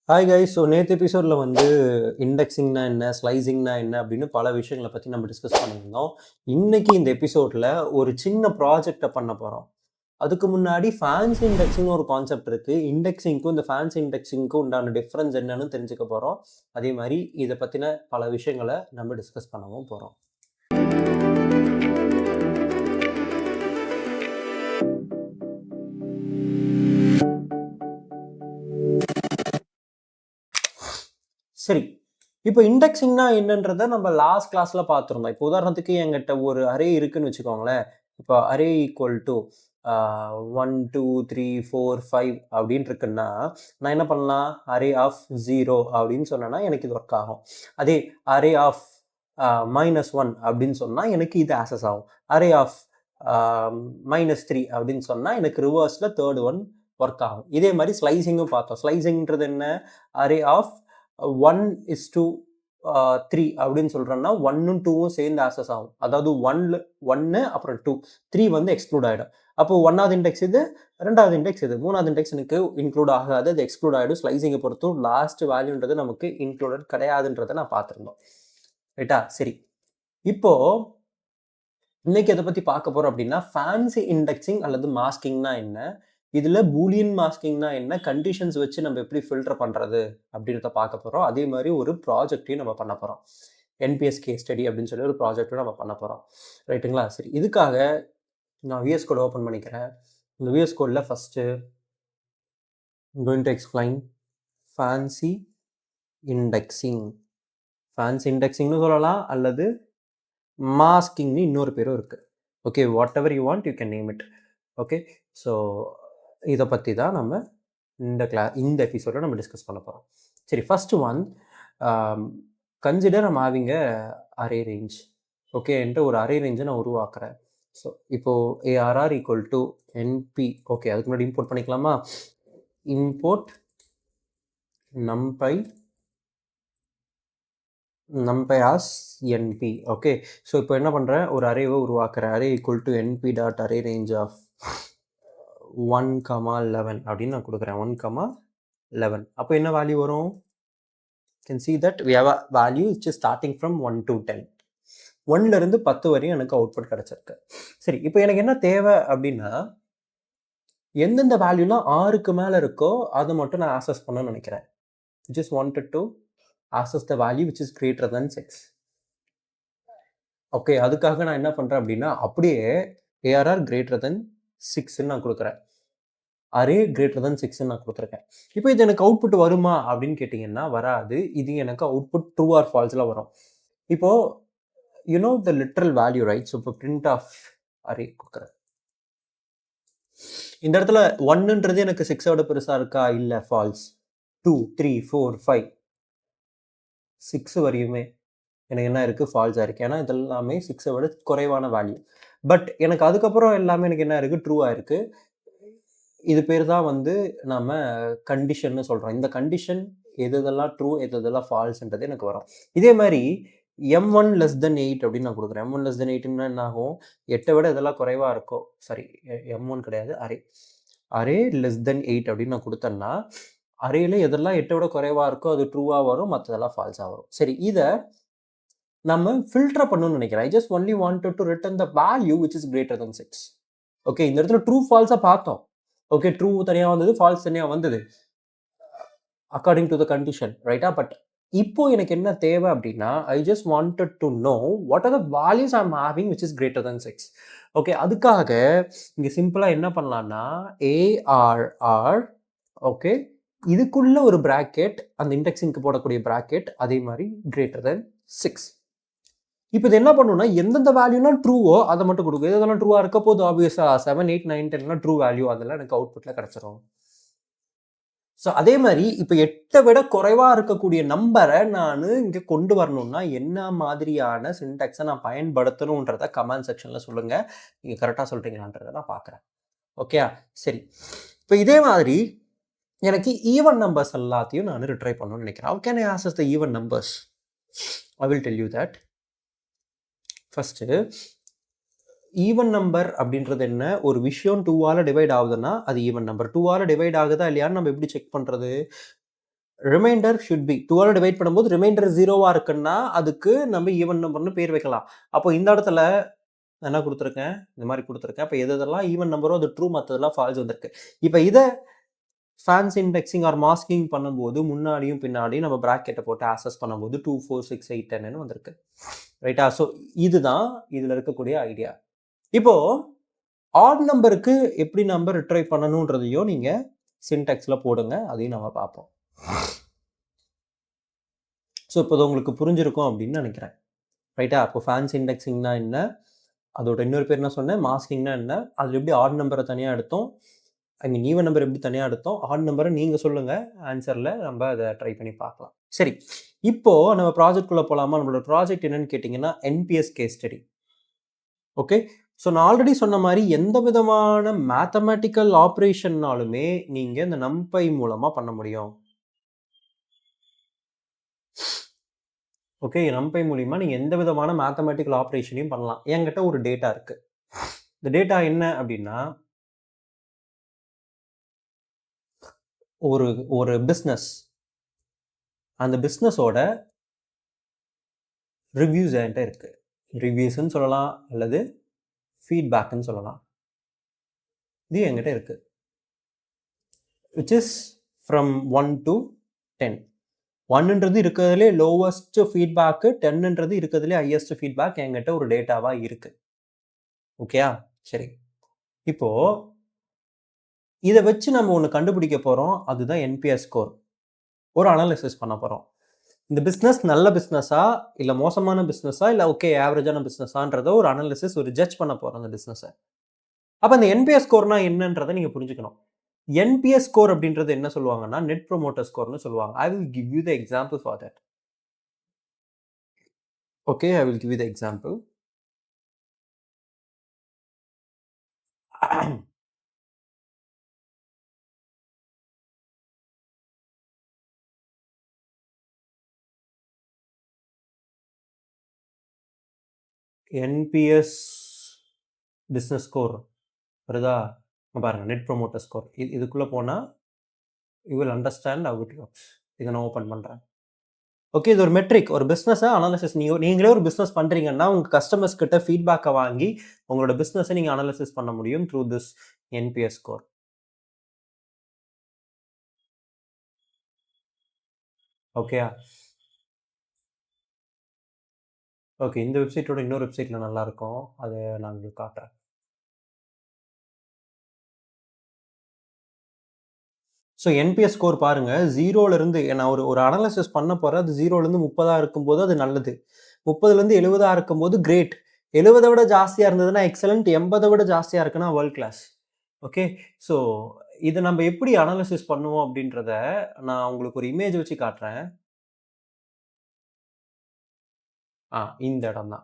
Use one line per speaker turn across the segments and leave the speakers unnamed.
Hi guys. So நேற்று எபிசோடில் வந்து இண்டெக்ஸிங்னா என்ன, ஸ்லைசிங்னா என்ன அப்படின்னு பல விஷயங்களை பற்றி நம்ம டிஸ்கஸ் பண்ணியிருந்தோம். இன்னைக்கு இந்த எபிசோடில் ஒரு சின்ன ப்ராஜெக்டை பண்ண போகிறோம். அதுக்கு முன்னாடி ஃபேன்சி இண்டெக்ஸிங்னு ஒரு கான்செப்ட் இருக்குது. இண்டெக்ஸிங்க்கும் இந்த ஃபேன்சி இண்டெக்ஸிங்க்கும் உண்டான டிஃப்ரென்ஸ் என்னன்னு தெரிஞ்சுக்க போகிறோம். அதே மாதிரி இதை பற்றின பல விஷயங்களை நம்ம டிஸ்கஸ் பண்ணவும் போகிறோம். சரி, இப்போ இண்டெக்ஸிங்னா என்னன்றதை நம்ம லாஸ்ட் கிளாஸில் பார்த்துருந்தோம். இப்போ உதாரணத்துக்கு என்கிட்ட ஒரு அரே இருக்குன்னு வச்சுக்கோங்களேன். இப்போ அரே ஈக்குவல் டு 1 2 3 4 5 அப்படின்னு இருக்குன்னா நான் என்ன பண்ணலாம்? அரே ஆஃப் 0 அப்படின்னு சொன்னேன்னா எனக்கு இது ஒர்க் ஆகும். அதே அரே ஆஃப் -1 அப்படின்னு சொன்னால் எனக்கு இது ஆக்சஸ் ஆகும். அரே ஆஃப் -3 அப்படின்னு சொன்னால் எனக்கு ரிவர்ஸில் தேர்ட் ஒன் ஒர்க் ஆகும். இதே மாதிரி ஸ்லைசிங்கும் பார்த்தோம். ஸ்லைசிங்ன்றது என்ன? அரே ஆஃப் 1:3 அப்படின்னு சொல்கிறேன்னா 1ம் 2ம் சேர்ந்து ஆக்சஸ் ஆகும். அதாவது 1 அப்புறம் 2 3 வந்து எக்ஸ்க்ளூட் ஆகிடும். அப்போ 1வது இண்டெக்ஸ் இது, 2வது இண்டெக்ஸ் இது, 3வது இண்டெக்ஸ் எனக்கு இன்க்ளூட் ஆகாது, அது எக்ஸ்க்ளூட் ஆகிடும். ஸ்லைசிங்கை பொறுத்தும் லாஸ்ட் வேல்யூன்றது நமக்கு இன்க்ளூடட் கிடையாதுன்றதை நான் பார்த்துருந்தோம். ரைட்டா? சரி, இப்போ இன்னைக்கு எதை பற்றி பார்க்க போகிறோம் அப்படின்னா ஃபேன்சி இண்டெக்ஸிங் அல்லது மாஸ்கிங்னா என்ன, இதில் பூலியன் மாஸ்கிங்னா என்ன, கண்டிஷன்ஸ் வச்சு நம்ம எப்படி ஃபில்டர் பண்ணுறது அப்படின்றத பார்க்க போகிறோம். அதே மாதிரி ஒரு ப்ராஜெக்டையும் நம்ம பண்ண போகிறோம். என்பிஎஸ் கேஸ் ஸ்டடி அப்படின்னு சொல்லி ஒரு ப்ராஜெக்டும் நம்ம பண்ண போகிறோம். ரைட்டுங்களா? சரி, இதுக்காக நான் விஎஸ் கோட் ஓப்பன் பண்ணிக்கிறேன். இந்த விஎஸ் கோடில் first going to explain fancy indexing. Fancy இண்டெக்ஸிங்னு சொல்லலாம் அல்லது மாஸ்கிங்னு இன்னொரு பேரும் இருக்குது. Okay, whatever you want you can name it. Okay, so இதை பற்றி தான் நம்ம இந்த எபிசோடில் நம்ம டிஸ்கஸ் பண்ண போகிறோம். சரி, ஃபர்ஸ்ட் ஒன், கன்சிடர் நம்ம ஹேவிங் அரே ரேஞ்ச். ஓகே, என்கிட்ட ஒரு அரே ரேஞ்சை நான் உருவாக்குறேன். ஸோ இப்போது ARR equal to NP. Okay, அதுக்கு முன்னாடி இம்போர்ட் பண்ணிக்கலாமா? Import numpy as np. Okay, so இப்போ என்ன பண்ணுறேன்? ஒரு அரேவை உருவாக்குறேன். Array equal to NP dot array range of 1,11 அப்படின்னு நான் கொடுக்குறேன். 1,11. அப்போ என்ன வேல்யூ வரும்? can see that we have a value which is starting from 1 to 10. 1லேருந்து 10 வரையும் எனக்கு அவுட்புட் கிடச்சிருக்கு. சரி, இப்போ எனக்கு என்ன தேவை அப்படின்னா எந்தெந்த வேல்யூலாம் 6க்கு மேலே இருக்கோ அதை மட்டும் நான் ஆக்சஸ் பண்ணணும்னு நினைக்கிறேன். just wanted to access the value which is greater than 6. Okay, அதுக்காக நான் என்ன பண்ணுறேன் அப்படின்னா அப்படியே ஏஆர்ஆர் greater than 6ன்னு நான் கொடுக்குறேன். அரே greater than 6ன்னு நான் கொடுத்துருக்கேன். இப்போ இது எனக்கு அவுட்புட் வருமா அப்படின்னு கேட்டிங்கன்னா வராது. இது எனக்கு அவுட்புட் ட்ரூ ஆர் ஃபால்ஸில் வரும். இப்போது you know the literal value, right? So இப்போ பிரிண்ட் ஆஃப் அரே கொடுக்குறேன். இந்த இடத்துல 1ன்றது எனக்கு 6ஓட பெருசாக இருக்கா? இல்லை, ஃபால்ஸ். 2 3 4 5 6 வரையுமே எனக்கு என்ன இருக்குது? ஃபால்ஸாக இருக்குது. ஏன்னா இதெல்லாமே 6ஐ விட குறைவான வேல்யூ. பட் எனக்கு அதுக்கப்புறம் எல்லாமே எனக்கு என்ன இருக்குது? ட்ரூவாக இருக்குது. இது பேர் தான் வந்து நம்ம கண்டிஷன்னு சொல்கிறோம். இந்த கண்டிஷன் எதெல்லாம் ட்ரூ எதெல்லாம் ஃபால்ஸ்ன்றது எனக்கு வரும். இதே மாதிரி m1 less than 8 அப்படின்னு நான் கொடுக்குறேன். m1 less than 8ன்னா என்ன ஆகும்? 8ஐ விட இதெல்லாம் குறைவாக இருக்கோ, சாரி m1 கிடையாது, அரே less than 8 அப்படின்னு நான் கொடுத்தேன்னா அரேல எதெல்லாம் 8ஐ விட குறைவாக இருக்கோ அது ட்ரூவாக வரும், மற்றதெல்லாம் ஃபால்ஸாக வரும். சரி, இதை நம்ம ஃபில்டர் பண்ணணும்னு நினைக்கிறேன். I just only wanted to return the value which is greater than 6. Okay, இந்த இடத்துல ட்ரூ ஃபால்ஸாக பார்த்தோம். ஓகே, ட்ரூ தனியாக வந்தது, ஃபால்ஸ் தனியாக வந்தது அக்கார்டிங் டு த கண்டிஷன், ரைட்டா? பட் இப்போ எனக்கு என்ன தேவை அப்படின்னா ஐ just wanted to know what are the values I am having which is greater than 6. Okay, அதுக்காக இங்கே சிம்பிளாக என்ன பண்ணலான்னா ஏஆர்ஆர், ஓகே, இதுக்குள்ள ஒரு ப்ராக்கெட், அந்த இண்டெக்ஸிங்க்கு போடக்கூடிய ப்ராக்கெட், அதே மாதிரி greater than 6. இப்போ இது என்ன பண்ணுன்னா எந்தெந்த வேல்யூனா ட்ரூவோ அதை மட்டும் கொடுக்கும். இதெல்லாம் ட்ரூவாக இருக்க போது ஆப்வியஸாக 7 8 9 10 ட்ரூ வேல்யூ, அதெல்லாம் எனக்கு அவுட்புட்டில் கிடச்சிரும். ஸோ அதே மாதிரி இப்போ 8ஐ விட குறைவாக இருக்கக்கூடிய நம்பரை நான் இங்கே கொண்டு வரணும்னா என்ன மாதிரியான சின்டாக்ஸை நான் பயன்படுத்தணுன்றதை கமெண்ட் செக்ஷனில் சொல்லுங்கள். நீங்கள் கரெக்டாக சொல்கிறீங்களான்றதை நான் பார்க்குறேன். ஓகே, சரி, இப்போ இதே மாதிரி எனக்கு ஈவன் நம்பர்ஸ் எல்லாத்தையும் நான் ரிட்ரை பண்ணணும்னு நினைக்கிறேன். How can I access the even numbers? I will tell you that. First, even number அப்படின்றது என்ன? ஒரு விஷயம் 2ஆல் டிவைட் ஆகுதுன்னா அது ஈவன் நம்பர். 2ஆல் டிவைட் ஆகுதா இல்லையான்னு நம்ம எப்படி செக் பண்ணுறது? ரிமைண்டர் ஷுட் பி 2 டிவைட் பண்ணும்போது ரிமைண்டர் 0வா இருக்குன்னா அதுக்கு நம்ம ஈவன் நம்பர்னு பேர் வைக்கலாம். அப்போ இந்த இடத்துல என்ன கொடுத்துருக்கேன், இந்த மாதிரி கொடுத்துருக்கேன். அப்போ எதெல்லாம் ஈவன் நம்பரோ அது ட்ரூ, மற்றதெல்லாம் ஃபால்ஸ் வந்திருக்கு. இப்போ இதை ஃபேன்சி இண்டெக்ஸிங் ஆர் மாஸ்கிங் பண்ணும்போது முன்னாடியும் பின்னாடியும் நம்ம ப்ராக்கெட்டை போட்டு ஆக்சஸ் பண்ணும்போது 2, 4, 6, 8, 10ன்னு வந்திருக்கு. ரைட்டா? ஸோ இதுதான் இதில் இருக்கக்கூடிய ஐடியா. இப்போ ஆட் நம்பருக்கு எப்படி நம்பர் ரிட்ரைவ் பண்ணணுன்றதையும் நீங்கள் சின்டெக்ஸில் போடுங்க, அதையும் நம்ம பார்ப்போம். ஸோ இப்போ உங்களுக்கு புரிஞ்சிருக்கும் அப்படின்னு நினைக்கிறேன். ரைட்டா? அப்போ ஃபேன்சி இண்டெக்ஸிங்னா என்ன, அதோட இன்னொரு பேர் என்ன சொன்னேன், மாஸ்கிங்னா என்ன, அதில் எப்படி ஆட் நம்பரை தனியாக எடுத்தோம், ஐ மீன் ஈவன் நம்பர் எப்படி தனியாக எடுத்தோம், ஆட் நம்பரை நீங்கள் சொல்லுங்கள் ஆன்சரில், நம்ம அதை ட்ரை பண்ணி பார்க்கலாம். சரி, இப்போது நம்ம ப்ராஜெக்ட்குள்ளே போகலாமா? நம்மளோட ப்ராஜெக்ட் என்னன்னு கேட்டிங்கன்னா NPS case study. Okay, so நான் ஆல்ரெடி சொன்ன மாதிரி எந்த விதமான மேத்தமேட்டிக்கல் ஆப்ரேஷன்னாலுமே நீங்கள் இந்த நம்பை மூலமாக பண்ண முடியும். ஓகே, நம்பை மூலிமா நீங்கள் எந்த விதமான மேத்தமேட்டிக்கல் ஆப்ரேஷனையும் பண்ணலாம். என்கிட்ட ஒரு டேட்டா இருக்குது. இந்த டேட்டா என்ன அப்படின்னா, ஒரு பிஸ்னஸ், அந்த பிஸ்னஸோட ரிவ்யூஸ் என்கிட்ட இருக்குது. ரிவ்யூஸ்ன்னு சொல்லலாம் அல்லது ஃபீட்பேக்குன்னு சொல்லலாம். இது என்கிட்ட இருக்குது. Which is from 1 to 10. 1ன்றது இருக்கிறதுலே லோவஸ்ட் ஃபீட்பேக்கு, 10ன்றது இருக்கிறதுலே ஹையஸ்ட் ஃபீட்பேக் என்கிட்ட ஒரு டேட்டாவாக இருக்குது. ஓகேயா? சரி, இப்போது இதை வச்சு நம்ம ஒன்று கண்டுபிடிக்க போகிறோம். அதுதான் என்பிஎஸ் ஸ்கோர். ஒரு அனாலிசிஸ் பண்ண போகிறோம். இந்த பிஸ்னஸ் நல்ல பிஸ்னஸா, இல்லை மோசமான பிஸ்னஸா, இல்லை ஓகே ஆவரேஜான பிஸ்னஸான்றத ஒரு அனாலிசிஸ், ஒரு ஜட்ஜ் பண்ண போகிறோம் அந்த பிஸ்னஸை. அப்போ அந்த என்பிஎஸ் ஸ்கோர்னா என்னன்றதை நீங்கள் புரிஞ்சுக்கணும். என்பிஎஸ் ஸ்கோர் அப்படின்றது என்ன சொல்லுவாங்கன்னா, நெட் ப்ரொமோட்டர் ஸ்கோர்னு சொல்லுவாங்க. I will give you the example for that. Okay, I will give you the example. NPS business score வருதா? பாருங்கள், நெட் ப்ரொமோட்டர் ஸ்கோர். இதுக்குள்ளே போனால் you will understand how it works. இதை நான் ஓப்பன் பண்ணுறேன். ஓகே, இது ஒரு மெட்ரிக், ஒரு பிஸ்னஸை அனாலிசிஸ். நீங்களே ஒரு பிஸ்னஸ் பண்ணுறீங்கன்னா உங்கள் கஸ்டமர்ஸ் கிட்ட ஃபீட்பேக்கை வாங்கி உங்களோட பிஸ்னஸை நீங்கள் அனாலிசிஸ் பண்ண முடியும் த்ரூ திஸ் என்பிஎஸ் ஸ்கோர். ஓகேயா? ஓகே, இந்த வெப்சைட்டோட இன்னொரு வெப்சைட்டில் நல்லாயிருக்கும், அதை நான் உங்களுக்கு காட்டுறேன். ஸோ என்பிஎஸ் ஸ்கோர் பாருங்கள், 0லேருந்து நான் ஒரு அனாலிசிஸ் பண்ண போகிறேன். அது 0லேருந்து 30 இருக்கும்போது அது நல்லது, 30லேருந்து 70 இருக்கும்போது கிரேட், 70 விட ஜாஸ்தியாக இருந்ததுன்னா எக்ஸலண்ட், 80 விட ஜாஸ்தியாக இருக்குன்னா வேர்ல்ட் கிளாஸ். ஓகே, ஸோ இதை நம்ம எப்படி அனாலிசிஸ் பண்ணுவோம் அப்படின்றத நான் உங்களுக்கு ஒரு இமேஜ் வச்சு காட்டுறேன். இந்த இடம் தான்,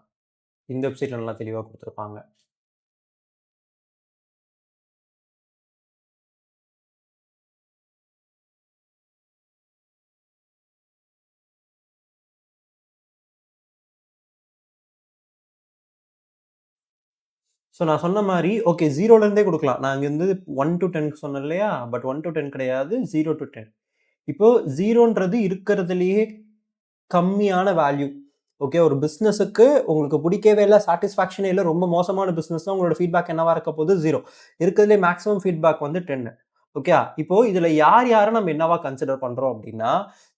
இந்த வெப்சைட்டில் நல்லா தெளிவாக கொடுத்துருப்பாங்க. ஸோ நான் சொன்ன மாதிரி ஓகே 0லேருந்தே கொடுக்கலாம். நான் இங்கே வந்து 1 to 10 சொன்னேன் இல்லையா? பட் 1 to 10 கிடையாது, 0 to 10. இப்போ 0ன்றது இருக்கிறதுலையே கம்மியான வேல்யூ. ஓகே, ஒரு பிஸ்னஸுக்கு உங்களுக்கு பிடிக்கவே இல்லை, சாட்டிஸ்ஃபேக்ஷனே இல்லை, ரொம்ப மோசமான பிஸ்னஸ் தான், உங்களோட ஃபீட்பேக் என்னவா இருக்க போது 0. இருக்கிறதுலே மேக்ஸிமம் ஃபீட்பேக் வந்து 10. ஓகே, இப்போ இதில் யாரை நம்ம என்னவா கன்சிடர் பண்ணுறோம் அப்படின்னா,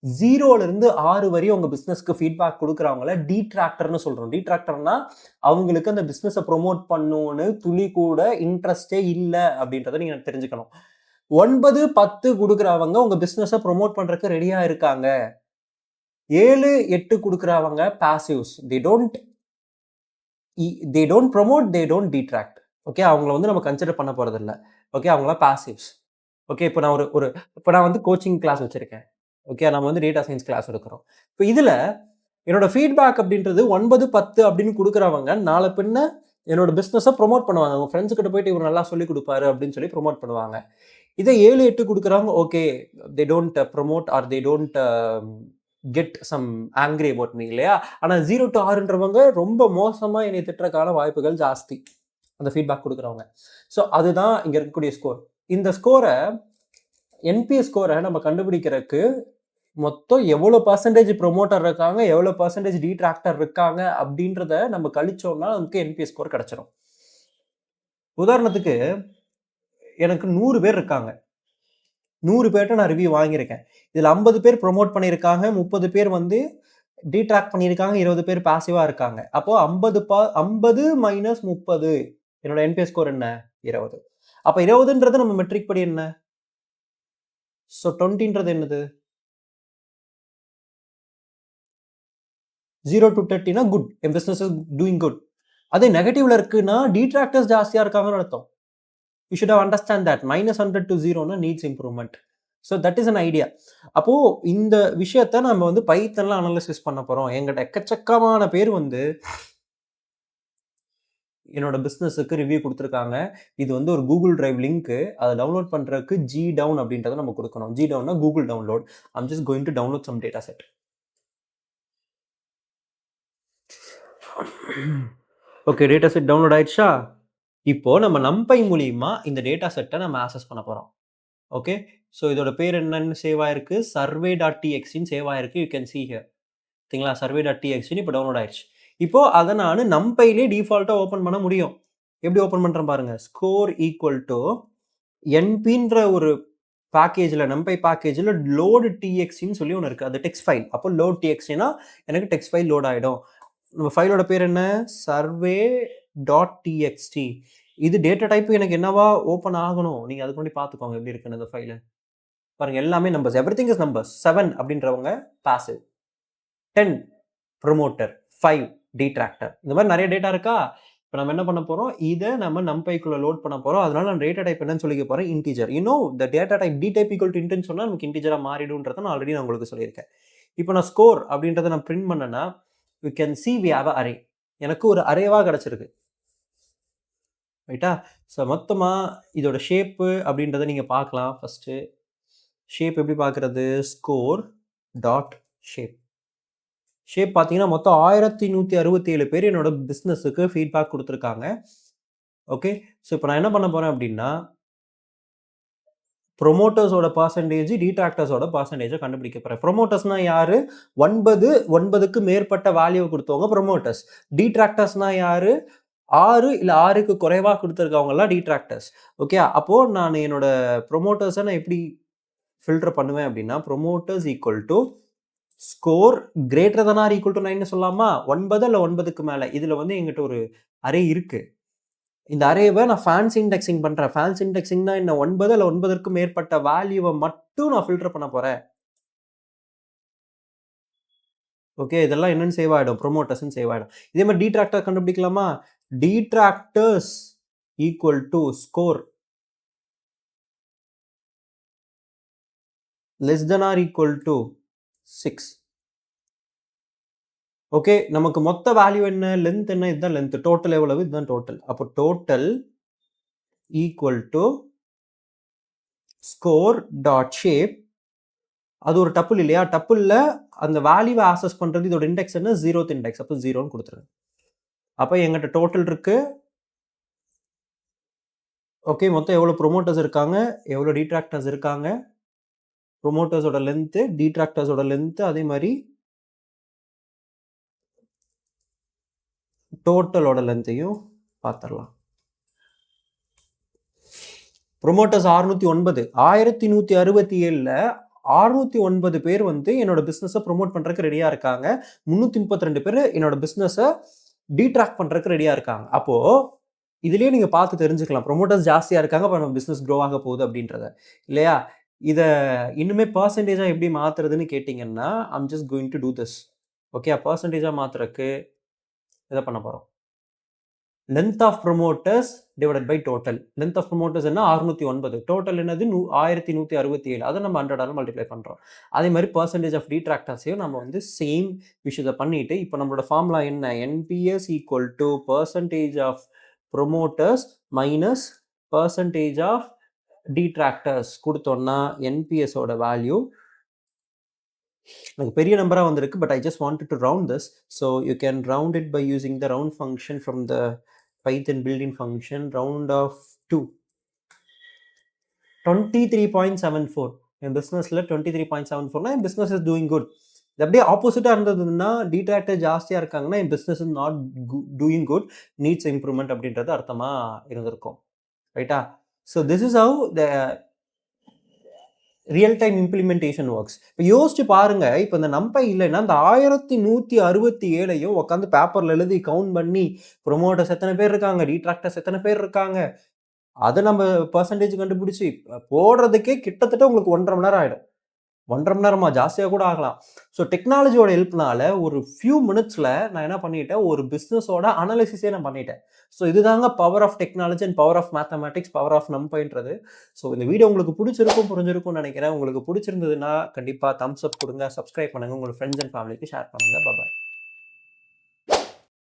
0லேருந்து 6 வரையும் உங்கள் பிஸ்னஸ்க்கு ஃபீட்பேக் கொடுக்குறவங்கள டீட்ராக்டர்னு சொல்கிறோம். டீட்ராக்டர்னா அவங்களுக்கு அந்த பிஸ்னஸை ப்ரொமோட் பண்ணணும்னு துளி கூட இன்ட்ரெஸ்டே இல்லை அப்படின்றத நீங்கள் தெரிஞ்சுக்கணும். 9, 10 கொடுக்குறவங்க உங்கள் பிஸ்னஸை ப்ரொமோட் பண்ணுறதுக்கு ரெடியாக இருக்காங்க. 7, 8 கொடுக்குறவங்க பாசிவ்ஸ். they don't promote, they don't detract. Okay, அவங்கள வந்து நம்ம கன்சிடர் பண்ண போகிறதில்ல. ஓகே, அவங்களாம் பாசிவ்ஸ். ஓகே, இப்போ நான் வந்து கோச்சிங் கிளாஸ் வச்சுருக்கேன். ஓகே, நம்ம வந்து டேட்டா சயின்ஸ் கிளாஸ் எடுக்கிறோம். இப்போ இதில் என்னோட ஃபீட்பேக் அப்படின்றது 9, 10 அப்படின்னு கொடுக்குறவங்க நாளை பின்ன என்னோட பிஸ்னஸை ப்ரொமோட் பண்ணுவாங்க. அவங்க ஃப்ரெண்ட்ஸ் கிட்ட போயிட்டு இவர் நல்லா சொல்லி கொடுப்பாரு அப்படின்னு சொல்லி ப்ரொமோட் பண்ணுவாங்க. இதை 7, 8 கொடுக்குறவங்க okay, they don't promote or they don't get some angry about me இல்லையா? ஆனால் 0 to 6ன்றவங்க ரொம்ப மோசமாக என்னை திட்டுறக்கான வாய்ப்புகள் ஜாஸ்தி, அந்த ஃபீட்பேக் கொடுக்குறவங்க. ஸோ அதுதான் இங்கே இருக்கக்கூடிய ஸ்கோர். இந்த ஸ்கோரை, என்பிஎஸ் ஸ்கோரை நம்ம கண்டுபிடிக்கிறதுக்கு மொத்தம் எவ்வளோ பர்சன்டேஜ் ப்ரொமோட்டர் இருக்காங்க, எவ்வளோ பர்சன்டேஜ் டிட்ராக்டர் இருக்காங்க அப்படின்றத நம்ம கழிச்சோம்னா நமக்கு என்பிஎஸ் ஸ்கோர் கிடைச்சிரும். உதாரணத்துக்கு எனக்கு 100 பேர் இருக்காங்க. 100 பேர்ட்ட நான் ரிவ்யூ வாங்கியிருக்கேன். இதில் 50 பேர் ப்ரொமோட் பண்ணியிருக்காங்க, 30 பேர் வந்து டிட்ராக்ட் பண்ணியிருக்காங்க, 20 பேர் பாசிவா இருக்காங்க. அப்போ 50 மைனஸ் 30 என்னோட என்பிஎஸ் ஸ்கோர் என்ன? 20. அப்ப 20ன்றது நம்ம மெட்ரிக் படி என்ன? ஸோ 20ன்றது என்னது? 0 to 30னா குட். என் பிசினஸ் இஸ் டூயிங் குட். அதே நெகட்டிவ்ல இருக்குன்னா டிட்ராக்டர்ஸ் ஜாஸ்தியா இருக்காங்கன்னு அர்த்தம். You should have understand that. -100 to 0னா needs improvement. So that is an idea. அப்போ இந்த விஷயத்த நம்ம வந்து பைத்தன்ல அனாலிசிஸ் பண்ண போறோம். எங்கிட்ட எக்கச்சக்கமான பேர் வந்து என்னோட பிஸ்னஸுக்கு ரிவ்யூ கொடுத்துருக்காங்க. இது வந்து ஒரு கூகுள் டிரைவ் லிங்க். அதை டவுன்லோட் பண்றதுக்கு ஜி டவுன் அப்படின்றத நம்ம கொடுக்கணும். ஜி டவுன்னா Google download. I'm just going to download some data set. Okay, data set download ஆயிடுச்சா? இப்போ நம்ம நம்பை மூலியமா இந்த டேட்டா செட்டை நம்ம ஆக்சஸ் பண்ண போறோம். ஓகே, ஸோ இதோட பேர் என்னன்னு சேவ் ஆயிருக்கு? survey.txt சேவ் ஆயிருக்கு. You can see here. சரிங்களா? survey.txt இப்போ டவுன்லோட் ஆயிடுச்சு. இப்போ அதை நான் நம்பையிலே டிஃபால்ட்டாக ஓப்பன் பண்ண முடியும். எப்படி ஓப்பன் பண்ணுறேன் பாருங்க. ஸ்கோர் ஈக்குவல் டு என்பின்ற ஒரு பேக்கேஜில், நம்பை பேக்கேஜில் லோடு டிஎக்ஸ்டின்னு சொல்லி ஒன்று இருக்குது. அது டெக்ஸ்ட் ஃபைல். அப்போ லோட் டிஎக்ஸ்டினா எனக்கு டெக்ஸ்ட் ஃபைல் லோட் ஆகிடும். நம்ம ஃபைலோட பேர் என்ன? survey.txt. இது டேட்டா டைப் எனக்கு என்னவா ஓப்பன் ஆகணும். நீங்கள் அதுக்கு முன்னாடி பார்த்துக்கோங்க எப்படி இருக்குன்னு இந்த ஃபைலு. பாருங்க, எல்லாமே நம்பர்ஸ். Everything is numbers. 7 அப்படின்றவங்க பாசிவ், 10 ப்ரொமோட்டர், 5 டிட்ராக்டர். இந்த மாதிரி நிறைய டேட்டா இருக்கா? இப்போ நம்ம என்ன பண்ண போறோம்? இதை நம்ம நம்பைக்குள்ள லோட் பண்ண போறோம். அதனால நான் டேட்டா டைப் என்னன்னு சொல்லிக்க போறேன், integer. The data type D type equal to இன்ட்னு சொன்னா நமக்கு இன்டிஜரா மாறிடும்ன்றதை நான் ஆல்ரெடி உங்களுக்கு சொல்லியிருக்கேன். இப்போ நான் ஸ்கோர் அப்படின்றத நான் பிரிண்ட் பண்ணேன்னா you can C V have a array. எனக்கு ஒரு அரேவா கிடைச்சிருக்கு. ரைட்டா? ஸோ மொத்தமாக இதோட ஷேப்பு அப்படின்றத நீங்கள் பார்க்கலாம். ஃபஸ்ட்டு ஷேப் எப்படி பார்க்குறது? Score dot shape. ஷேப் பார்த்தீங்கன்னா மொத்தம் 1167 பேர் என்னோட பிஸ்னஸுக்கு ஃபீட்பேக் கொடுத்துருக்காங்க. ஓகே, ஸோ இப்போ நான் என்ன பண்ண போகிறேன் அப்படின்னா ப்ரொமோட்டர்ஸோட பர்சன்டேஜ், டிட்ராக்டர்ஸோட பர்சன்டேஜை கண்டுபிடிக்க போகிறேன். ப்ரொமோட்டர்ஸ்னா யாரு? 9க்கு மேற்பட்ட வேல்யூ கொடுத்தவங்க ப்ரொமோட்டர்ஸ். டிட்ராக்டர்ஸ்னா யாரு? 6 இல்லை 6க்கு குறைவாக கொடுத்துருக்கவங்கலாம் டிட்ராக்டர்ஸ். ஓகே, அப்போது நான் என்னோட ப்ரொமோட்டர்ஸை நான் எப்படி ஃபில்டர் பண்ணுவேன் அப்படின்னா promoters equal to score greater than or equal to 9 சொல்லலாமா? 9 இல்லை 9க்கு மேலே. இதில் வந்து எங்கிட்ட ஒரு அரே இருக்கு. இந்த அரேவை நான் ஃபேன்சி இண்டெக்ஸிங் பண்ணுறேன். ஃபேன்சி இண்டெக்ஸிங்னா என்ன? 9 இல்லை 9க்கு மேற்பட்ட வேல்யூவை மட்டும் நான் ஃபில்டர் பண்ண போகிறேன். ஓகே, இதெல்லாம் என்னன்னு சேவ் ஆகிடும்? ப்ரொமோட்டர்ஸ்ன்னு சேவ் ஆகிடும். இதே மாதிரி டிட்ராக்டர் கண்டுபிடிக்கலாமா? Detractors equal to score less than or equal to 6. Okay, நமக்கு மொத்த வேல்யூ என்ன? லென்த் என்ன? இதுதான் லென்த். டோட்டல் எவ்வளவு? இதுதான் டோட்டல். அப்போ total equal to score dot shape. அது ஒரு டப்புள் இல்லையா? டப்புளில் அந்த வேல்யூவை ஆக்சஸ் பண்ணுறது இதோட இண்டெக்ஸ் என்ன? 0th index. அப்போ 0ன்னு கொடுத்துருங்க. அப்போ எங்கிட்ட டோட்டல் இருக்கு. ஓகே, மொத்தம் எவ்வளோ ப்ரொமோட்டர்ஸ் இருக்காங்க, எவ்வளோ டிட்ராக்டர்ஸ் இருக்காங்க, ப்ரொமோட்டர்ஸோட லென்த்து, டிட்ராக்டர்ஸோட லென்த்து, அதே மாதிரி டோட்டலோட லென்த்தையும் பார்த்துடலாம். ப்ரொமோட்டர்ஸ் 609. 1167ல் 609 பேர் வந்து என்னோட பிஸ்னஸை ப்ரொமோட் பண்ணுறதுக்கு ரெடியாக இருக்காங்க. 332 பேர் என்னோட பிஸ்னஸை டிட்ராக்ட் பண்ணுறதுக்கு ரெடியாக இருக்காங்க. அப்போது இதுலேயே நீங்கள் பார்த்து தெரிஞ்சுக்கலாம் ப்ரொமோட்டர்ஸ் ஜாஸ்தியாக இருக்காங்க, அப்போ நம்ம பிஸ்னஸ் க்ரோ ஆக போகுது அப்படின்றத, இல்லையா? இதை இன்னுமே பர்சன்டேஜாக எப்படி மாற்றுறதுன்னு கேட்டிங்கன்னா I'm just going to do this. Okay, பர்சன்டேஜாக மாற்றுறதுக்கு இதை பண்ண போகிறோம். Length of promoters divided by total. Length of promoters என்ன? 609. டோட்டல் என்னது? 1167. அதை நம்ம 100ஆல் மல்டிப்ளை பண்ணுறோம். அதே மாதிரி பர்சன்டேஜ் ஆஃப் டிட்ராக்டர்ஸையும் நம்ம வந்து சேம் விஷயத்தை பண்ணிட்டு இப்போ நம்மளோட ஃபார்முலா என்ன? NPS equal to percentage of promoters minus percentage of detractors கொடுத்தோம்னா என்பிஎஸோட வேல்யூ எனக்கு பெரிய நம்பராக வந்திருக்கு. But I just wanted to round this. So you can round it by using the round function from the Python built-in function. Round of 2. 23.74. என் பிஸ்னஸில் 23.74னா என் பிஸ்னஸ் இஸ் டூயிங் குட். இது அப்படியே ஆப்போசிட்டாக இருந்ததுன்னா டிட்ராக்டர் ஜாஸ்தியாக இருக்காங்கன்னா என் business is not doing good, needs improvement அப்படின்றது அர்த்தமாக இருந்திருக்கும். ரைட்டா? So this is how the real time implementation works. இப்போ யோசிச்சு பாருங்க, இப்போ இந்த நம்பை இல்லைன்னா இந்த 1167ஐயும் உட்காந்து பேப்பரில் எழுதி கவுண்ட் பண்ணி ப்ரொமோட்டர்ஸ் எத்தனை பேர் இருக்காங்க, டிட்ராக்டர்ஸ் எத்தனை பேர் இருக்காங்க, அதை நம்ம பர்சன்டேஜ் கண்டுபிடிச்சி போடுறதுக்கே கிட்டத்தட்ட உங்களுக்கு 1.5 மணி நேரம் ஆகிடும். 1.5 மணி நேரமா ஜாஸ்தியாக கூட ஆகலாம். ஸோ டெக்னாலஜியோட ஹெல்ப்னால ஒரு ஃபியூ மினிட்ஸில் நான் என்ன பண்ணிட்டேன், ஒரு பிஸ்னஸோட அனாலிசிஸே நான் பண்ணிட்டேன். ஸோ இதுதாங்க power of technology and power of mathematics, power of நம்பைன்றது. ஸோ இந்த வீடியோ உங்களுக்கு பிடிச்சிருக்கும், புரிஞ்சிருக்கும்னு நினைக்கிறேன். உங்களுக்கு பிடிச்சிருந்ததுன்னா கண்டிப்பாக தம்ஸ் அப் கொடுங்க, சப்ஸ்கிரைப் பண்ணுங்கள், உங்கள் ஃப்ரெண்ட்ஸ் அண்ட் ஃபேமிலிக்கு ஷேர் பண்ணுங்கள். பாய்.